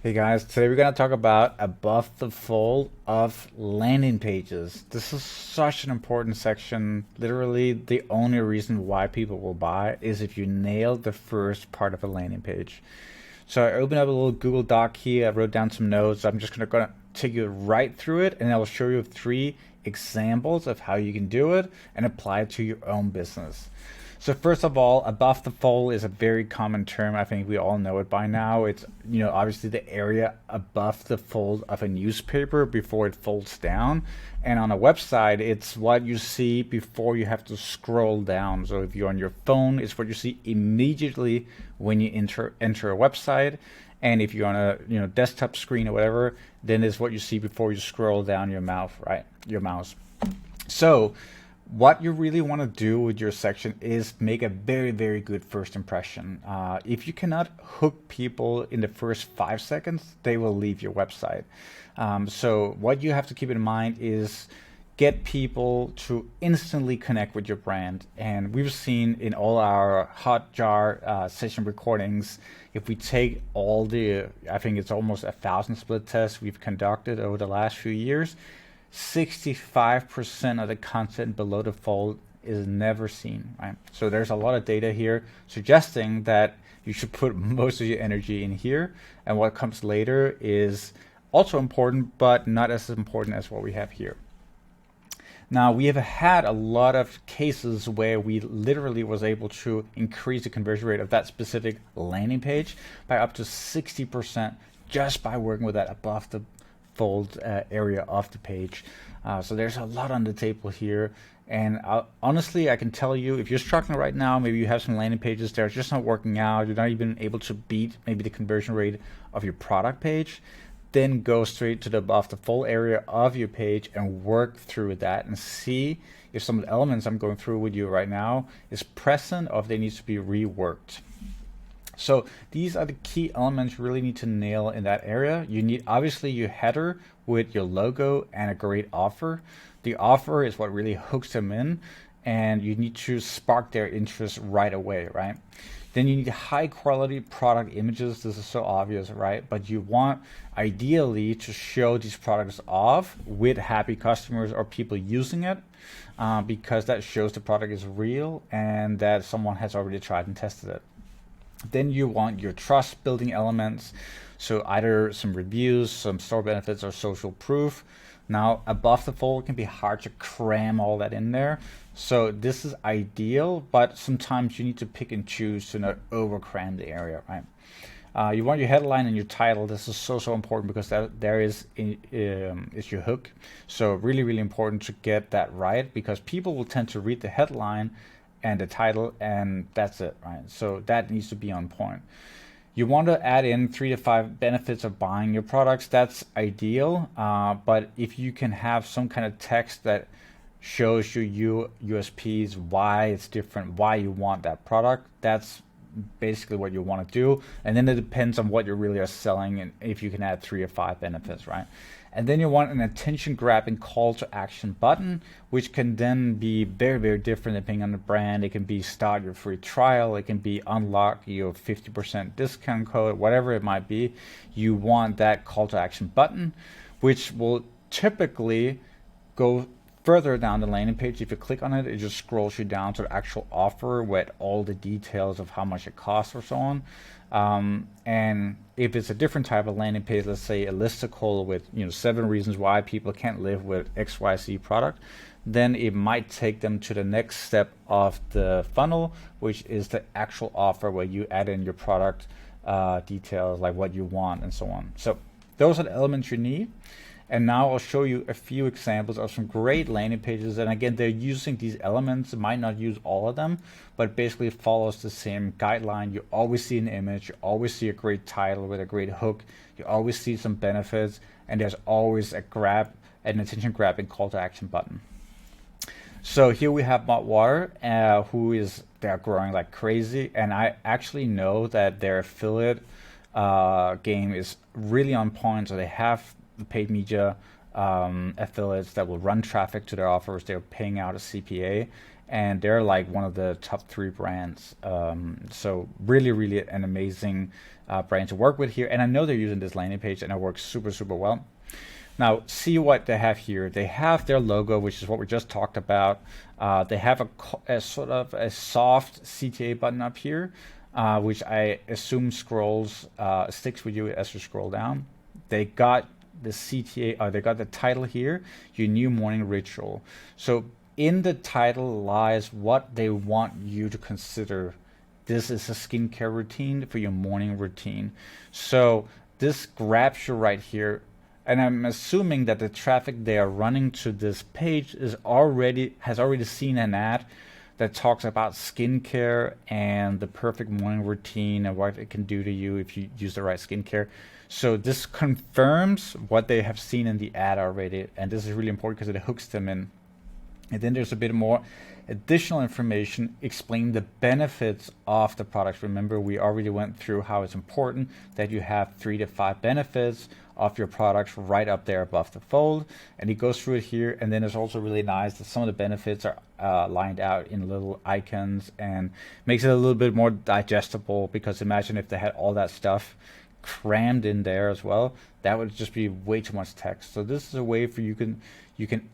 Hey guys, today we're going to talk about above the fold of landing pages. This is such an important section. Literally, the only reason why people will buy is if you nail the first part of a landing page. So I opened up a little Google Doc here. I wrote down some notes. I'm just going to take you right through it, and I will show you three examples of how you can do it and apply it to your own business. So first of all, above the fold is a very common term. I think we all know it by now. It's, obviously the area above the fold of a newspaper before it folds down. And on a website, it's what you see before you have to scroll down. So if you're on your phone, it's what you see immediately when you enter a website. And if you're on a desktop screen or whatever, then it's what you see before you scroll down your mouth, right? Your mouse. So what you really want to do with your section is make a very, very good first impression. If you cannot hook people in the first 5 seconds, they will leave your website. So what you have to keep in mind is get people to instantly connect with your brand. And we've seen in all our hot jar session recordings, if we take all the, I think it's almost 1,000 split tests we've conducted over the last few years, 65% of the content below the fold is never seen, right? So there's a lot of data here suggesting that you should put most of your energy in here, and what comes later is also important, but not as important as what we have here. Now, we have had a lot of cases where we literally was able to increase the conversion rate of that specific landing page by up to 60% just by working with that above the fold area of the page. So there's a lot on the table here. And honestly, I can tell you, if you're struggling right now, maybe you have some landing pages that are just not working out, you're not even able to beat maybe the conversion rate of your product page, then go straight to the above the fold area of your page and work through that and see if some of the elements I'm going through with you right now is present or if they need to be reworked. So these are the key elements you really need to nail in that area. You need obviously your header with your logo and a great offer. The offer is what really hooks them in, and you need to spark their interest right away, right? Then you need high quality product images. This is so obvious, right? But you want ideally to show these products off with happy customers or people using it, because that shows the product is real and that someone has already tried and tested it. Then you want your trust building elements. So either some reviews, some store benefits, or social proof. Now, above the fold, it can be hard to cram all that in there. So this is ideal, but sometimes you need to pick and choose to not over cram the area, right? You want your headline and your title. This is so important because there is your hook. So really, really important to get that right, because people will tend to read the headline and the title, and that's it, right? So that needs to be on point. You want to add in 3 to 5 benefits of buying your products. That's ideal, but if you can have some kind of text that shows you USPs, why it's different, why you want that product, that's basically what you want to do. And then it depends on what you really are selling and if you can add 3 or 5 benefits, right? And then you want an attention grabbing call to action button, which can then be very, very different depending on the brand. It can be start your free trial. It can be unlock your 50% discount code, whatever it might be. You want that call to action button, which will typically go further down the landing page. If you click on it, it just scrolls you down to the actual offer with all the details of how much it costs or so on. And if it's a different type of landing page, let's say a listicle with 7 reasons why people can't live with XYZ product, then it might take them to the next step of the funnel, which is the actual offer where you add in your product details, like what you want and so on. So those are the elements you need. And now I'll show you a few examples of some great landing pages. And again, they're using these elements. Might not use all of them, but basically it follows the same guideline. You always see an image, you always see a great title with a great hook, you always see some benefits, and there's always an attention grabbing call to action button. So here we have Mott Water, they're growing like crazy, and I actually know that their affiliate game is really on point. So they have paid media affiliates that will run traffic to their offers. They're paying out a CPA, and they're like one of the top 3 brands. So really, really an amazing brand to work with here. And I know they're using this landing page, and it works super, super well. Now, see what they have here. They have their logo, which is what we just talked about. They have a sort of a soft CTA button up here, which I assume sticks with you as you scroll down. They got the CTA, they got the title here, your new morning ritual. So in the title lies what they want you to consider. This is a skincare routine for your morning routine. So this grabs you right here. And I'm assuming that the traffic they are running to this page has already seen an ad that talks about skincare and the perfect morning routine and what it can do to you if you use the right skincare. So this confirms what they have seen in the ad already, and this is really important because it hooks them in. And then there's a bit more additional information explaining the benefits of the products. Remember, we already went through how it's important that you have 3 to 5 benefits of your products right up there above the fold, and he goes through it here. And then it's also really nice that some of the benefits are lined out in little icons, and makes it a little bit more digestible, because imagine if they had all that stuff crammed in there as well, that would just be way too much text. So this is a way for you can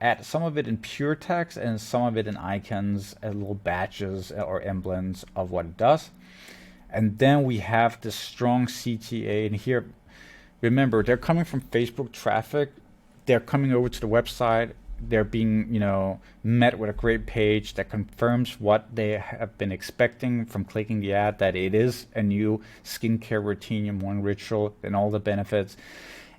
add some of it in pure text and some of it in icons and little badges or emblems of what it does. And then we have the strong CTA, and here, remember, they're coming from Facebook traffic. They're coming over to the website. They're being, met with a great page that confirms what they have been expecting from clicking the ad, that it is a new skincare routine, your morning ritual, and all the benefits.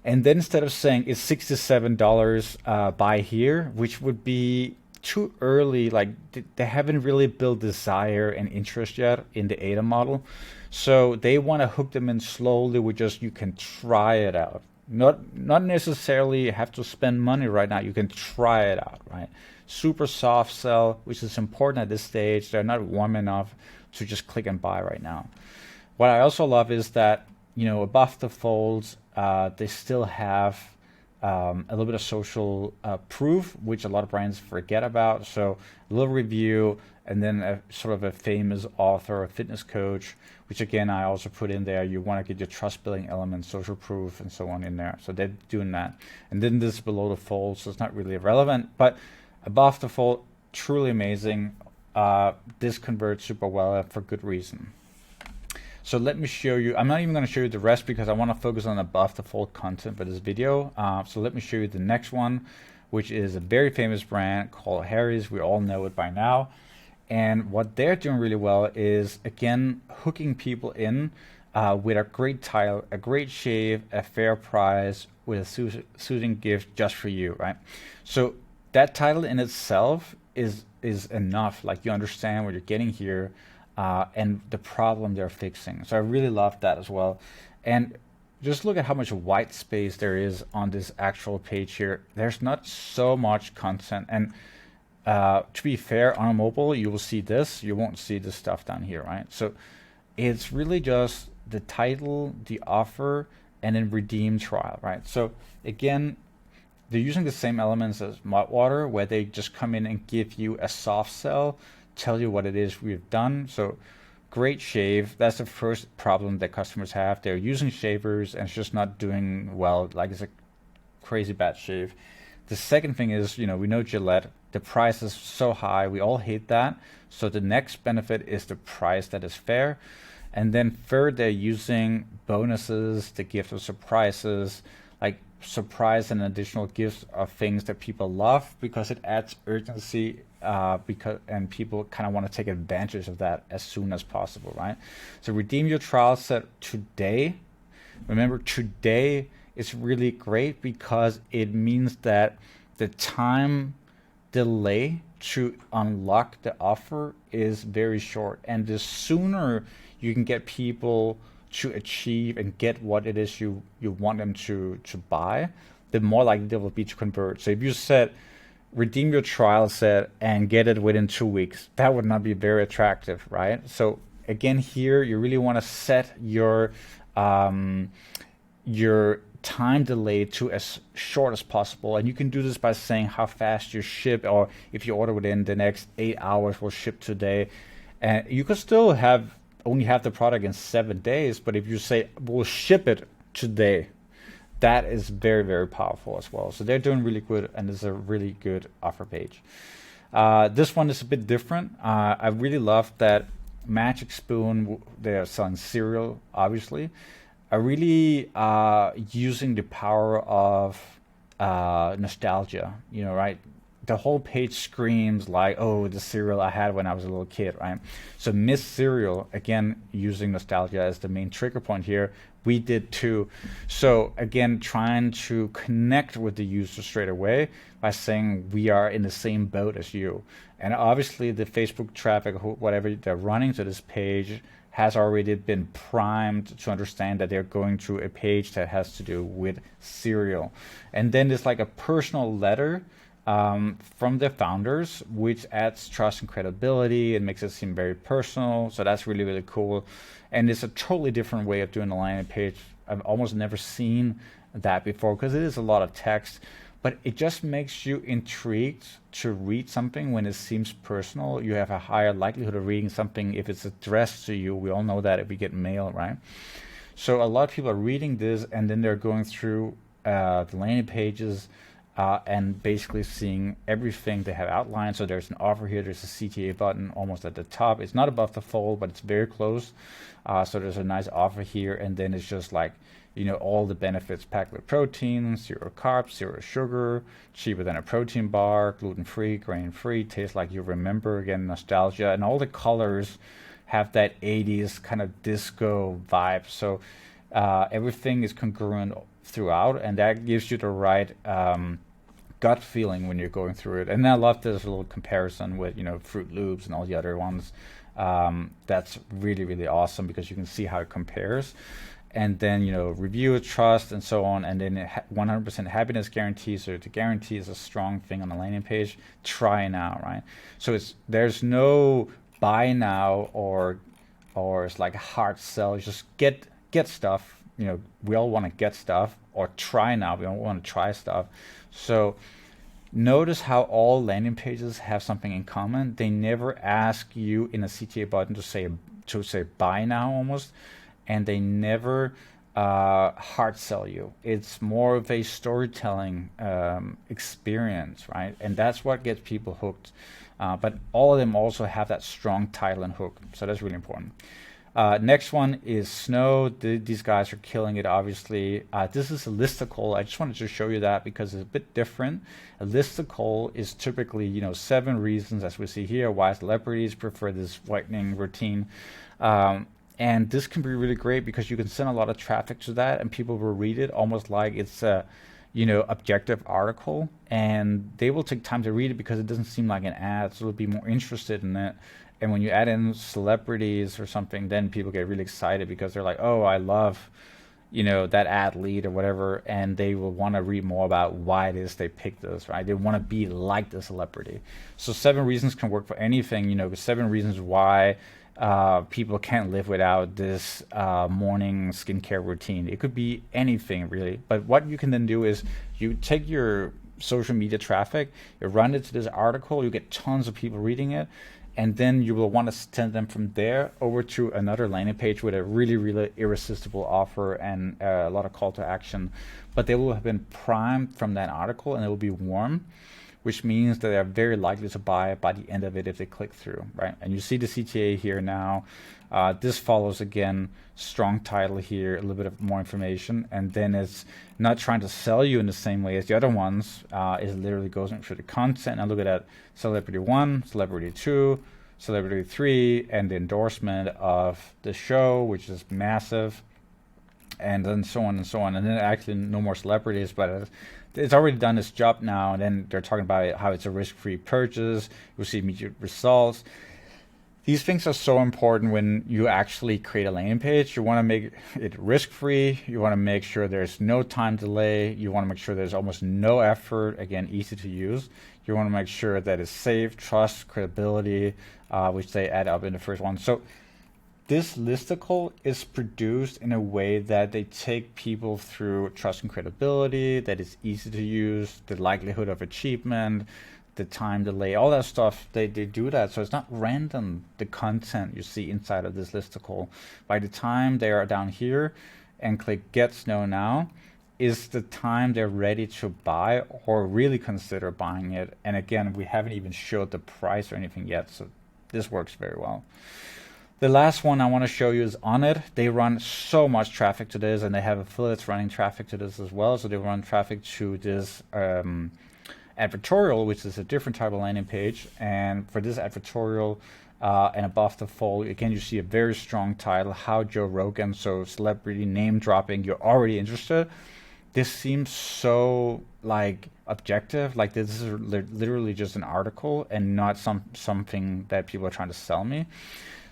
And then instead of saying it's $67 buy here, which would be too early, like they haven't really built desire and interest yet in the ADA model. So they want to hook them in slowly with just, you can try it out. Not necessarily have to spend money right now. You can try it out, right? Super soft sell, which is important at this stage. They're not warm enough to just click and buy right now. What I also love is that, above the folds, they still have a little bit of social proof, which a lot of brands forget about. So a little review, and then a sort of a famous author, a fitness coach, which again, I also put in there. You want to get your trust building elements, social proof, and so on in there. So they're doing that. And then this is below the fold, so it's not really relevant, but above the fold, truly amazing. This converts super well for good reason. So let me show you. I'm not even going to show you the rest because I want to focus on above the fold content for this video. So let me show you the next one, which is a very famous brand called Harry's. We all know it by now. And what they're doing really well is, again, hooking people in with a great title, a great shave, a fair price, with a soothing gift just for you, right? So that title in itself is enough. Like, you understand what you're getting here and the problem they're fixing. So I really love that as well. And just look at how much white space there is on this actual page here. There's not so much content. And to be fair, on a mobile, you will see this. You won't see this stuff down here, right? So it's really just the title, the offer, and then redeem trial, right? So again, they're using the same elements as Mudwater, where they just come in and give you a soft sell, tell you what it is we've done. So great shave. That's the first problem that customers have. They're using shavers and it's just not doing well. Like, it's a crazy bad shave. The second thing is, we know Gillette. The price is so high. We all hate that. So the next benefit is the price that is fair. And then third, they're using bonuses, the gift of surprises, like surprise and additional gifts of things that people love, because it adds urgency, and people kind of want to take advantage of that as soon as possible, right? So redeem your trial set today. Remember, today is really great because it means that the time delay to unlock the offer is very short, and the sooner you can get people to achieve and get what it is you want them to buy, the more likely they will be to convert. So if you said redeem your trial set and get it within 2 weeks, that would not be very attractive, right? So again, here you really want to set your your time delay to as short as possible. And you can do this by saying how fast you ship, or if you order within the next 8 hours, will ship today. And you could still only have the product in 7 days, but if you say we'll ship it today, that is very, very powerful as well. So they're doing really good, and it's a really good offer page. This one is a bit different. I really love that Magic Spoon, they're selling cereal, obviously, are really using the power of nostalgia, right? The whole page screams like, oh, the cereal I had when I was a little kid, right? So Miss Cereal, again, using nostalgia as the main trigger point here, we did too. So again, trying to connect with the user straight away by saying we are in the same boat as you. And obviously the Facebook traffic, whatever they're running to this page, has already been primed to understand that they're going through a page that has to do with cereal. And then there's like a personal letter from the founders, which adds trust and credibility and makes it seem very personal. So that's really, really cool. And it's a totally different way of doing a landing page. I've almost never seen that before because it is a lot of text, but it just makes you intrigued to read something when it seems personal. You have a higher likelihood of reading something if it's addressed to you. We all know that if we get mail, right? So a lot of people are reading this and then they're going through the landing pages and basically seeing everything they have outlined. So there's an offer here, there's a CTA button almost at the top. It's not above the fold, but it's very close. So there's a nice offer here, and then it's just like, all the benefits packed with protein, 0 carbs, 0 sugar, cheaper than a protein bar, gluten-free, grain-free, tastes like you remember, again, nostalgia, and all the colors have that 80s kind of disco vibe. So everything is congruent throughout, and that gives you the right gut feeling when you're going through it. And I love this little comparison with Fruit Loops and all the other ones. That's really, really awesome because you can see how it compares. And then review, trust, and so on. And then 100% happiness guarantee. So the guarantee is a strong thing on the landing page. Try now, right? So there's no buy now or it's like a hard sell. You just get stuff. We all want to get stuff, or try now. We don't want to try stuff. So notice how all landing pages have something in common. They never ask you in a CTA button to say buy now almost, and they never hard sell you. It's more of a storytelling experience, right? And that's what gets people hooked. But all of them also have that strong title and hook. So that's really important. Next one is Snow. These guys are killing it, obviously. This is a listicle. I just wanted to show you that because it's a bit different. A listicle is typically, 7 reasons, as we see here, why celebrities prefer this whitening routine. And this can be really great because you can send a lot of traffic to that and people will read it almost like it's a, objective article, and they will take time to read it because it doesn't seem like an ad, so they'll be more interested in it. And when you add in celebrities or something, then people get really excited because they're like, oh, I love, that ad lead or whatever, and they will want to read more about why it is they picked this, right? They want to be like the celebrity. So 7 reasons can work for anything, 7 reasons why people can't live without this morning skincare routine. It could be anything really, but what you can then do is you take your social media traffic, you run it to this article, you get tons of people reading it, and then you will want to send them from there over to another landing page with a really, really irresistible offer and a lot of call to action. But they will have been primed from that article and it will be warm, which means that they are very likely to buy by the end of it if they click through, right? And you see the CTA here now. This follows, again, strong title here, a little bit of more information, and then it's not trying to sell you in the same way as the other ones. It literally goes through the content. And look at that, Celebrity 1, Celebrity 2, Celebrity 3, and the endorsement of the show, which is massive, and then so on and so on. And then actually no more celebrities, but it's already done its job now. And then they're talking about how it's a risk-free purchase, you see immediate results. These things are so important when you actually create a landing page. You want to make it risk-free. You want to make sure there's no time delay. You want to make sure there's almost no effort. Again, easy to use. You want to make sure that it's safe, trust, credibility, which they add up in the first one. So this listicle is produced in a way that they take people through trust and credibility, that it's easy to use, the likelihood of achievement, the time delay, all that stuff, they do that. So it's not random, the content you see inside of this listicle. By the time they are down here and click Get Snow Now, is the time they're ready to buy or really consider buying it. And again, we haven't even showed the price or anything yet, so this works very well. The last one I want to show you is Onnit. They run so much traffic to this, and they have affiliates running traffic to this as well. So they run traffic to this advertorial, which is a different type of landing page. And for this advertorial, and above the fold, again, you see a very strong title, How Joe Rogan, so celebrity name dropping, you're already interested. This seems so like objective, like this is literally just an article and not something that people are trying to sell me.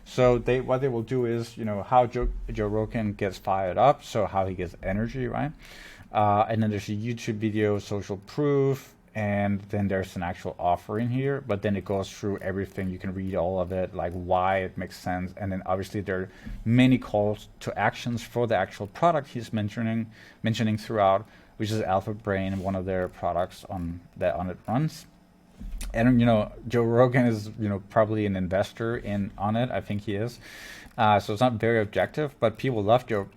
So what they will do is, how Joe Rogan gets fired up, so how he gets energy, right? And then there's a YouTube video, social proof, and then there's an actual offer in here, but then it goes through everything. You can read all of it, like why it makes sense. And then obviously there are many calls to actions for the actual product he's mentioning throughout, which is Alpha Brain, one of their products that Onnit runs. And Joe Rogan is probably an investor in Onnit. I think he is. So it's not very objective, but people love Joe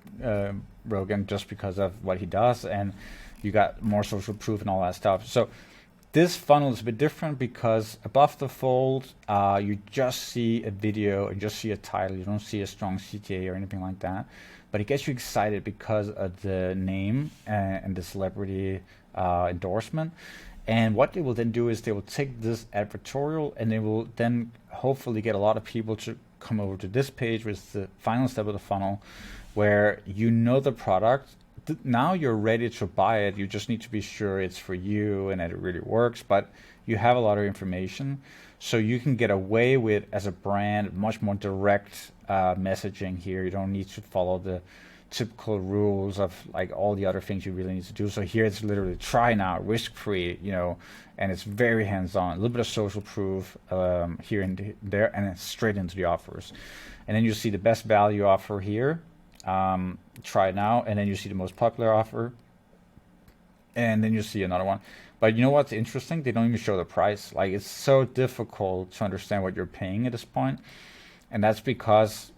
Rogan just because of what he does, and you got more social proof and all that stuff. So this funnel is a bit different because above the fold, you just see a video and just see a title. You don't see a strong CTA or anything like that. But it gets you excited because of the name and the celebrity endorsement. And what they will then do is they will take this advertorial and they will then hopefully get a lot of people to come over to this page, which is the final step of the funnel, where the product. Now you're ready to buy it. You just need to be sure it's for you and that it really works, but you have a lot of information, so you can get away with, as a brand, much more direct messaging here. You don't need to follow the typical rules of like all the other things you really need to do. So here it's literally try now, risk-free, and it's very hands-on, a little bit of social proof here and there, and then straight into the offers. And then you see the best value offer here. Try it now, and then you see the most popular offer, and then you see another one. But you know what's interesting? They don't even show the price. Like, it's so difficult to understand what you're paying at this point, and that's because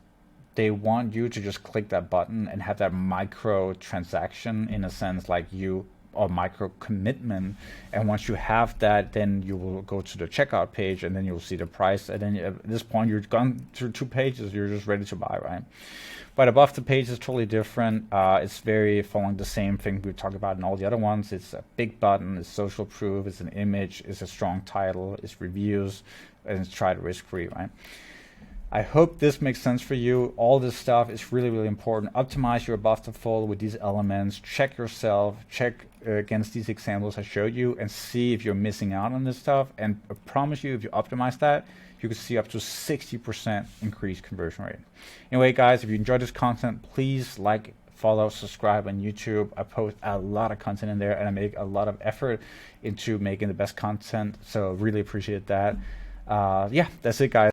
they want you to just click that button and have that micro transaction, in a sense, like or micro commitment. And once you have that, then you will go to the checkout page, and then you'll see the price. And then at this point, you're gone through 2 pages. You're just ready to buy, right? But above the page is totally different. It's very following the same thing we talked about in all the other ones. It's a big button, it's social proof, it's an image, it's a strong title, it's reviews, and it's tried risk-free, right? I hope this makes sense for you. All this stuff is really, really important. Optimize your above the fold with these elements. Check yourself, check against these examples I showed you, and see if you're missing out on this stuff. And I promise you, if you optimize that, you can see up to 60% increased conversion rate. Anyway, guys, if you enjoyed this content, please like, follow, subscribe on YouTube. I post a lot of content in there, and I make a lot of effort into making the best content. So really appreciate that. Yeah, that's it, guys.